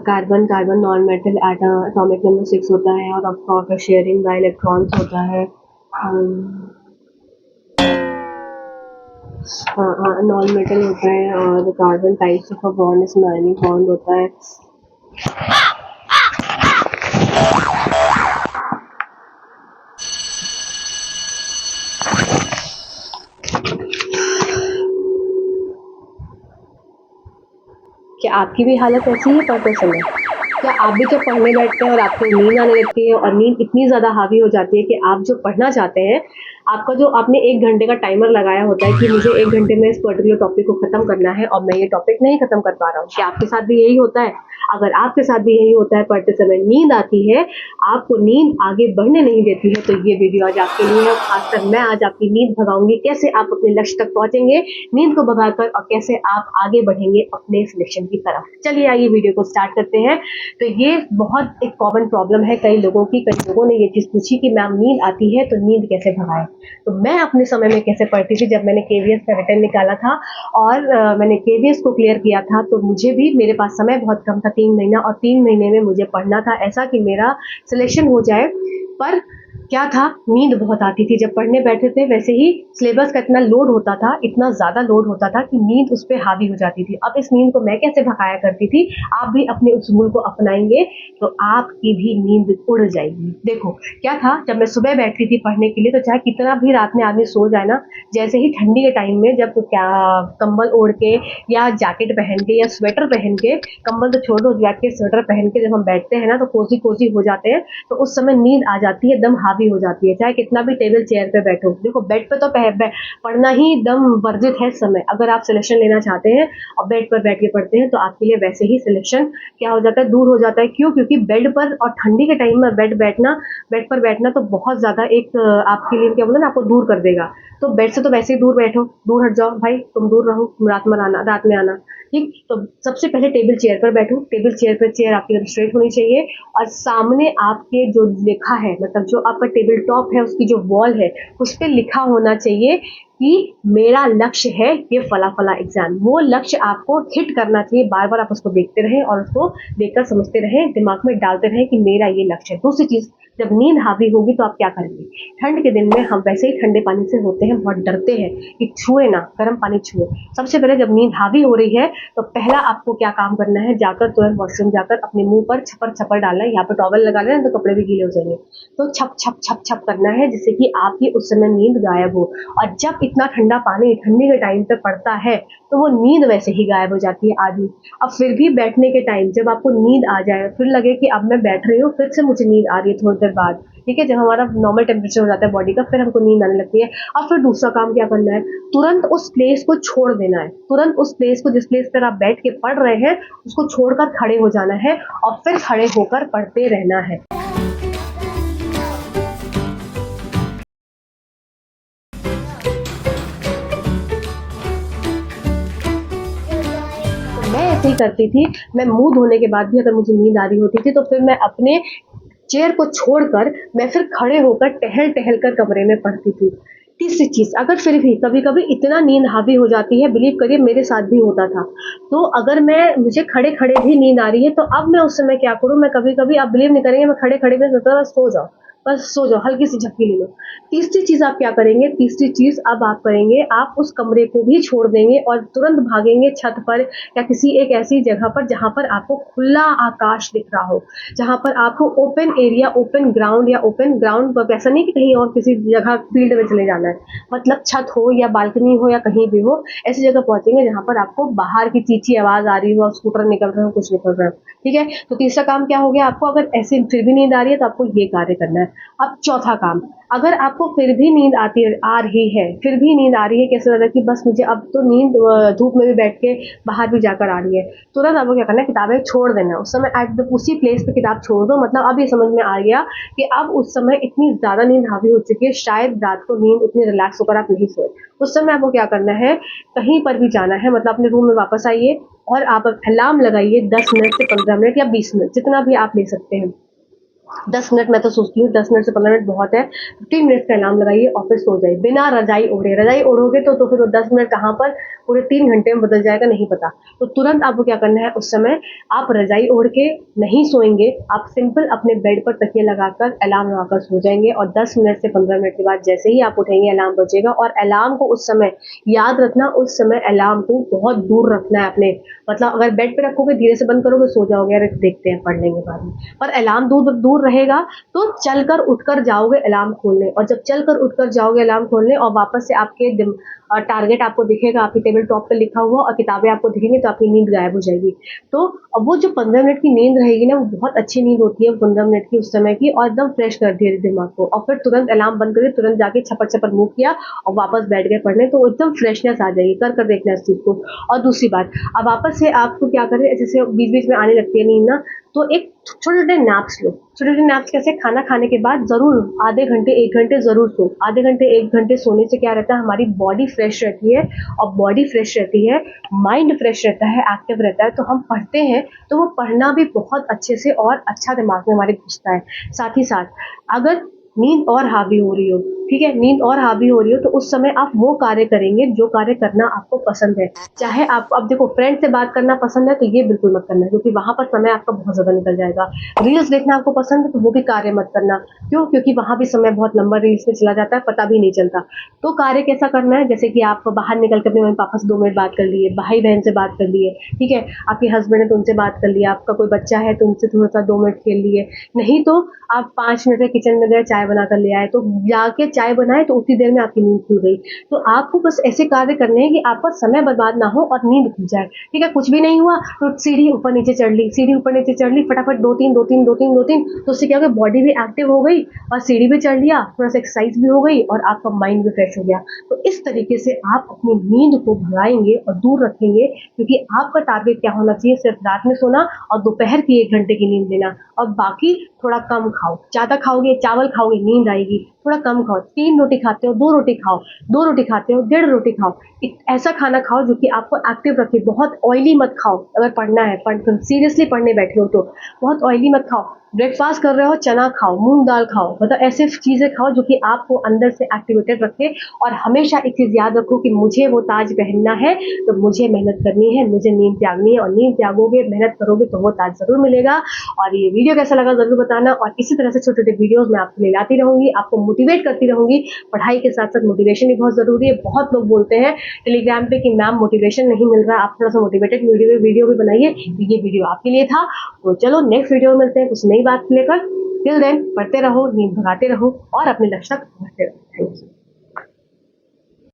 Carbon carbon non metal atomic number 6 होता है, और of course sharing bye electrons होता है। नॉन मेटल होता है, और कार्बन टाइप्स ऑफ बॉन्ड इसमें आयनिक बॉन्ड होता है। क्या आपकी भी हालत ऐसी ही पढ़ते समय? क्या आप भी जब पढ़ने बैठते हैं और आपको नींद आने लगती है, और नींद इतनी ज़्यादा हावी हो जाती है कि आप जो पढ़ना चाहते हैं, आपका जो आपने 1 घंटे का टाइमर लगाया होता है कि मुझे 1 घंटे में इस पर्टिकुलर टॉपिक को खत्म करना है, और मैं ये टॉपिक नहीं खत्म कर पा रहा हूँ। क्या आपके साथ भी यही होता है? अगर आपके साथ भी यही होता है, पढ़ते समय नींद आती है, आपको नींद आगे बढ़ने नहीं देती है, तो ये वीडियो आज आपके लिए है। खासकर मैं आज आपकी नींद भगाऊंगी, कैसे आप अपने लक्ष्य तक पहुंचेंगे नींद को भगाकर, और कैसे आप आगे बढ़ेंगे अपने सिलेक्शन की तरफ। चलिए आइए वीडियो को स्टार्ट करते हैं। तो ये बहुत एक कॉमन प्रॉब्लम है कई लोगों की। कई लोगों ने ये चीज़ पूछी कि मैम नींद आती है तो नींद कैसे भगाएं। तो मैं अपने समय में कैसे पढ़ती थी, जब मैंने केवीएस का रिटर्न निकाला था और मैंने केवीएस को क्लियर किया था, तो मुझे भी, मेरे पास समय बहुत कम था, 3 महीना, और 3 महीने में मुझे पढ़ना था ऐसा कि मेरा सिलेक्शन हो जाए। पर क्या था, नींद बहुत आती थी जब पढ़ने बैठे थे। वैसे ही सिलेबस का इतना लोड होता था, इतना ज़्यादा लोड होता था कि नींद उस पर हावी हो जाती थी। अब इस नींद को मैं कैसे भगाया करती थी, आप भी अपने उसूल को अपनाएंगे तो आपकी भी नींद उड़ जाएगी। देखो क्या था, जब मैं सुबह बैठती थी पढ़ने के लिए, तो चाहे कितना भी रात में आदमी सो जाए ना, जैसे ही ठंडी के टाइम में जब क्या कंबल ओढ़ के या जैकेट पहन के या स्वेटर पहन के, कंबल तो छोड़ दो, जैकेट स्वेटर पहन के जब हम बैठते हैं ना, तो कोजी कोजी हो जाते हैं, तो उस समय नींद आ जाती है, दम हावी हो जाती है। चाहे कितना भी टेबल चेयर पे बैठो, देखो बेड पे तो पढ़ना ही दम वर्जित है इस समय। अगर आप सिलेक्शन लेना चाहते हैं और बेड पर बैठ के पढ़ते हैं, तो आपके लिए वैसे ही सिलेक्शन क्या हो जाता है, दूर हो जाता है। क्यों? क्योंकि बेड पर और ठंडी के टाइम में बेड पर बैठना तो बहुत ज्यादा एक आपके लिए क्या बोला ना, आपको दूर कर देगा। तो बेड से तो वैसे ही दूर बैठो, दूर हट जाओ भाई, तुम दूर रहो, रात में आना। ठीक, तो सबसे पहले टेबल चेयर पर बैठो। टेबल चेयर पर चेयर आपकी स्ट्रेट होनी चाहिए, और सामने आपके जो लिखा है, मतलब जो आपका टेबल टॉप है, उसकी जो वॉल है, उस पर लिखा होना चाहिए कि मेरा लक्ष्य है ये फला फला एग्जाम। वो लक्ष्य आपको हिट करना चाहिए, बार बार आप उसको देखते रहें और उसको देखकर समझते रहें, दिमाग में डालते रहें कि मेरा ये लक्ष्य है। दूसरी चीज, जब नींद हावी होगी तो आप क्या करेंगे? ठंड के दिन में हम वैसे ही ठंडे पानी से होते हैं, बहुत डरते हैं कि छुए ना, गर्म पानी छुए। सबसे पहले जब नींद हावी हो रही है, तो पहला आपको क्या काम करना है, जाकर तुरंत वॉशरूम जाकर अपने मुंह पर छपर छपर डालना है। यहाँ पे टॉवल लगा लेना, तो कपड़े भी गीले हो जाएंगे। तो छप छप छप छप करना है, जिससे कि आपकी उस समय नींद गायब हो। और जब इतना ठंडा पानी ठंडी के टाइम पे पड़ता है, तो वो नींद वैसे ही गायब हो जाती है आधी। अब फिर भी बैठने के टाइम जब आपको नींद आ जाए, फिर लगे कि अब मैं बैठ रही हूँ, फिर से मुझे नींद आ रही है थोड़ी देर बाद, ठीक है, जब हमारा नॉर्मल टेम्परेचर हो जाता है बॉडी का, फिर हमको नींद आने लगती है। अब फिर दूसरा काम क्या करना है, तुरंत उस प्लेस को छोड़ देना है। तुरंत उस प्लेस को, जिस प्लेस पर आप बैठ के पढ़ रहे हैं, उसको छोड़कर खड़े हो जाना है, और फिर खड़े होकर पढ़ते रहना है। मैं ऐसे ही करती थी। मैं मुंह धोने के बाद भी अगर मुझे नींद आ रही होती थी, तो फिर मैं अपने चेयर को छोड़कर मैं फिर खड़े होकर टहल टहल कर कमरे में पढ़ती थी। तीसरी चीज, अगर फिर भी कभी कभी इतना नींद हावी हो जाती है, बिलीव करिए मेरे साथ भी होता था, तो अगर मुझे खड़े खड़े भी नींद आ रही है, तो अब मैं उस समय क्या करूं, मैं कभी कभी, आप बिलीव नहीं करेंगे, मैं खड़े खड़े में सोचता था सो जाओ, बस सो जाओ, हल्की सी झपकी ले लो। तीसरी चीज आप क्या करेंगे, तीसरी चीज अब आप करेंगे, आप उस कमरे को भी छोड़ देंगे और तुरंत भागेंगे छत पर या किसी एक ऐसी जगह पर जहां पर आपको खुला आकाश दिख रहा हो, जहां पर आपको ओपन एरिया, ओपन ग्राउंड, या ओपन ग्राउंड ऐसा नहीं कि कहीं और किसी जगह फील्ड में चले जाना है, मतलब छत हो या बालकनी हो या कहीं भी हो, ऐसी जगह पहुंचेंगे जहां पर आपको बाहर की चींची आवाज आ रही हो, स्कूटर निकल रहे हो, कुछ निकल रहे हो, ठीक है। तो तीसरा काम क्या हो गया आपको, अगर ऐसे फिर भी नींद आ रही है, तो आपको ये कार्य करना है। अब चौथा काम, अगर आपको फिर भी नींद आ रही है, फिर भी नींद आ रही है, कैसे लगा कि बस मुझे अब तो नींद धूप में भी बैठ के बाहर भी जाकर आ रही है, तुरंत आपको क्या करना है, किताबें छोड़ देना है। उस समय उसी प्लेस पे किताब छोड़ दो। मतलब अब ये समझ में आ गया कि अब उस समय इतनी ज्यादा नींद हावी हो चुकी है, शायद रात को नींद उतनी रिलैक्स होकर आप नहीं सोए। उस समय आपको क्या करना है, कहीं पर भी जाना है, मतलब अपने रूम में वापस आइए और आप अलार्म लगाइए 10 मिनट से 15 मिनट या 20 मिनट, जितना भी आप ले सकते हैं। 10 मिनट मैं तो सोचती हूँ 10 मिनट से 15 मिनट बहुत है। 15 मिनट का अलार्म लगाइए और फिर सो जाइए बिना रजाई ओढ़े। रजाई ओढ़ोगे तो फिर वो 10 मिनट कहाँ पर पूरे 3 घंटे में बदल जाएगा नहीं पता। तो तुरंत आपको क्या करना है, उस समय आप रजाई ओढ़ के नहीं सोएंगे, आप सिंपल अपने बेड पर तकिया लगाकर अलार्म लगाकर सो जाएंगे और 10 मिनट से 15 मिनट के बाद जैसे ही आप उठेंगे अलार्म बजेगा। और अलार्म को उस समय याद रखना, उस समय अलार्म को बहुत दूर रखना है अपने, मतलब अगर बेड पे रखोगे धीरे से बंद करोगे सो जाओगे, अरे देखते हैं पढ़ लेंगे बाद में। पर अलार्म दूर दूर रहेगा तो चलकर उठकर जाओगे अलार्म खोलने, और जब चलकर उठकर जाओगे अलार्म खोलने और वापस से आपके टारगेट आपको दिखेगा, आपकी टेबल टॉप पे लिखा हुआ और किताबें आपको दिखेंगी तो आपकी नींद गायब हो जाएगी। तो अब वो जो 15 मिनट की नींद रहेगी ना, वो बहुत अच्छी नींद होती है 15 मिनट की उस समय की, और एकदम फ्रेश कर दिया दिमाग को। और फिर तुरंत अलार्म बंद करके तुरंत जाके छपट छपट मुंह किया और वापस बैठ गए पढ़ने, तो एकदम फ्रेशनेस आ जाएगी। कर कर देखना इस चीज को। और दूसरी बात, अब वापस से आपको क्या करें, जैसे बीच बीच में आने लगती है नींद ना, तो एक छोटे छोटे नैप्स लो। छोटे छोटे नैप्स कैसे, खाना खाने के बाद जरूर आधे घंटे 1 घंटे जरूर सो। आधे घंटे 1 घंटे सोने से क्या रहता है, हमारी बॉडी फ्रेश रहती है, और बॉडी फ्रेश रहती है, माइंड फ्रेश रहता है, एक्टिव रहता है, तो हम पढ़ते हैं तो वो पढ़ना भी बहुत अच्छे से और अच्छा दिमाग में हमारे घुसता है। साथ ही साथ अगर नींद और हावी हो रही हो, ठीक है, नींद और हावी हो रही हो, तो उस समय आप वो कार्य करेंगे जो कार्य करना आपको पसंद है। चाहे आपको, अब देखो, फ्रेंड से बात करना पसंद है तो ये बिल्कुल मत करना, क्योंकि वहां पर समय आपका बहुत ज्यादा निकल जाएगा। रील्स देखना आपको पसंद है तो वो भी कार्य मत करना। क्यों? क्योंकि वहां भी समय बहुत लंबा रील्स में चला जाता है, पता भी नहीं चलता। तो कार्य कैसा करना है, जैसे कि आप बाहर निकल कर अपने मम्मी पापा से 2 मिनट बात कर लिए, भाई बहन से बात कर लिए, ठीक है, आपके हस्बैंड है तो उनसे बात कर लिया, आपका कोई बच्चा है तो उनसे थोड़ा सा 2 मिनट खेल लिए। नहीं तो आप 5 मिनट में किचन में गए, चाय बना कर ले आए, तो जाके चाय बनाए तो उतनी देर में आपकी नींद खुल गई। तो आपको बस ऐसे कार्य करने हैं कि आपका समय बर्बाद ना हो और नींद खुल जाए। ठीक है, कुछ भी नहीं हुआ तो सीढ़ी ऊपर नीचे चढ़ ली, सीढ़ी ऊपर नीचे चढ़ ली, फटाफट 2-3 तो उससे क्या हो गया, बॉडी भी एक्टिव हो गई और सीढ़ी भी चढ़ लिया, थोड़ा सा एक्सरसाइज भी हो गई और आपका माइंड भी फ्रेश हो गया। तो इस तरीके से आप अपनी नींद को भगाएंगे और दूर रखेंगे, क्योंकि आपका टारगेट क्या होना चाहिए, सिर्फ रात में सोना और दोपहर की 1 घंटे की नींद लेना, और बाकी थोड़ा कम खाओ। ज्यादा खाओगे, चावल खाओगे नींद आएगी, थोड़ा कम खाओ। 3 रोटी खाते हो 2 रोटी खाओ, 2 रोटी खाते हो 1.5 रोटी खाओ। ऐसा खाना खाओ जो कि आपको एक्टिव रखे। बहुत ऑयली मत खाओ, अगर पढ़ना है, सीरियसली पढ़ने बैठे हो तो बहुत ऑयली मत खाओ। ब्रेकफास्ट कर रहे हो, चना खाओ, मूंग दाल खाओ, मतलब ऐसे चीजें खाओ जो कि आपको अंदर से एक्टिवेटेड रखे। और हमेशा एक चीज याद रखो कि मुझे वो ताज पहनना है तो मुझे मेहनत करनी है, मुझे नींद त्यागनी है, और नींद त्यागोगे, मेहनत करोगे तो वो ताज जरूर मिलेगा। और ये वीडियो कैसा लगा जरूर बताना, और इसी तरह से छोटे छोटे वीडियोस मैं आपके लिए लाती रहूंगी, आपको मोटिवेट करती रहूंगी। पढ़ाई के साथ साथ मोटिवेशन भी बहुत जरूरी है। बहुत लोग बोलते हैं टेलीग्राम पे कि मैम मोटिवेशन नहीं मिल रहा, आप थोड़ा सा मोटिवेटेड वीडियो भी बनाइए, तो ये वीडियो आपके लिए था। तो चलो नेक्स्ट वीडियो में मिलते हैं कुछ नई बात लेकर। टिल देन पढ़ते रहो, नींद भगाते रहो और अपने लक्ष्य तक पहुंचते रहो। Thank you.